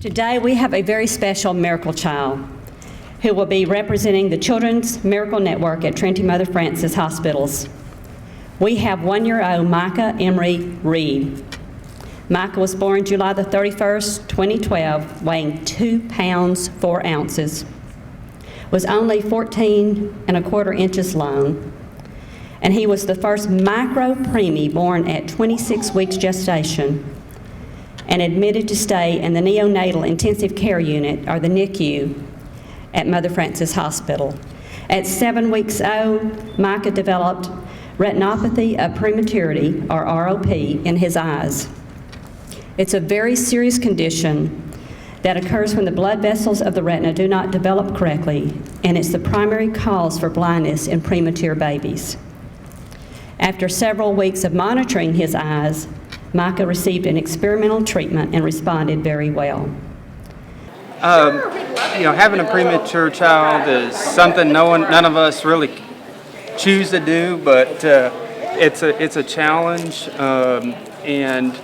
Today we have a very special miracle child who will be representing the Children's Miracle Network at Trinity Mother Frances Hospitals. We have 1-year-old Micah Emery Reed. Micah was born July the 31st, 2012, weighing 2 pounds 4 ounces, was only 14¼ inches long, and he was the first micro-preemie born at 26 weeks gestation and admitted to stay in the neonatal intensive care unit, or the NICU, at Mother Frances Hospital. At 7 weeks old, Micah developed retinopathy of prematurity, or ROP, in his eyes. It's a very serious condition that occurs when the blood vessels of the retina do not develop correctly, and it's the primary cause for blindness in premature babies. After several weeks of monitoring his eyes, Micah received an experimental treatment and responded very well. Having a premature child is something none of us really choose to do, but it's a challenge and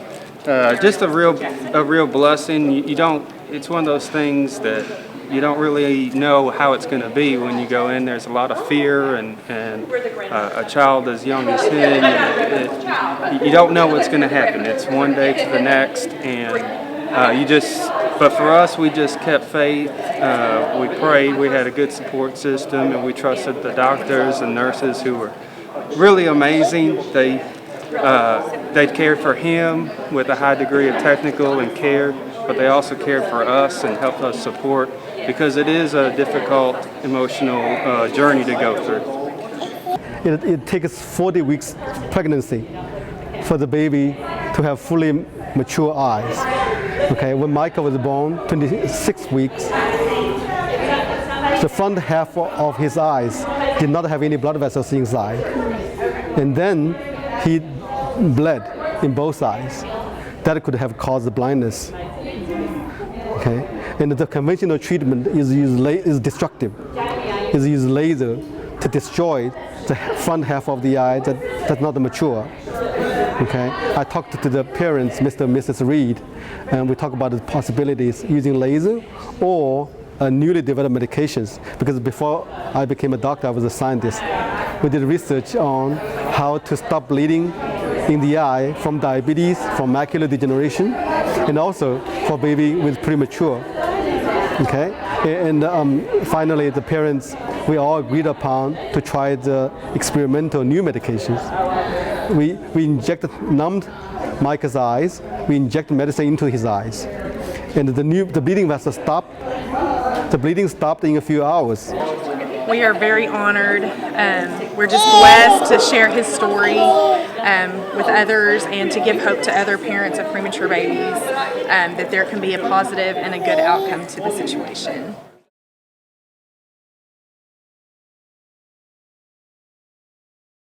just a real blessing. It's one of those things that you don't really know how it's going to be when you go in. There's a lot of fear, and a child as young as him, you don't know what's going to happen. It's one day to the next, and but for us, we just kept faith. We prayed. We had a good support system, and we trusted the doctors and nurses who were really amazing. They cared for him with a high degree of technical and care, but they also cared for us and helped us support, because it is a difficult emotional journey to go through. It takes 40 weeks pregnancy for the baby to have fully mature eyes. Okay, when Micah was born, 26 weeks, the front half of his eyes did not have any blood vessels inside, and then he bled in both eyes. That could have caused blindness. Okay, and the conventional treatment is destructive. Is use laser to destroy the front half of the eye that's not mature. Okay, I talked to the parents, Mr. and Mrs. Reed, and we talked about the possibilities using laser or newly developed medications, because before I became a doctor, I was a scientist. We did research on how to stop bleeding in the eye from diabetes, from macular degeneration, and also for baby with premature. Okay, and finally the parents, we all agreed upon to try the experimental new medications. We numbed Micah's eyes. We injected medicine into his eyes, and the bleeding vessel stopped. The bleeding stopped in a few hours. We are very honored. We're just blessed to share his story with others and to give hope to other parents of premature babies that there can be a positive and a good outcome to the situation.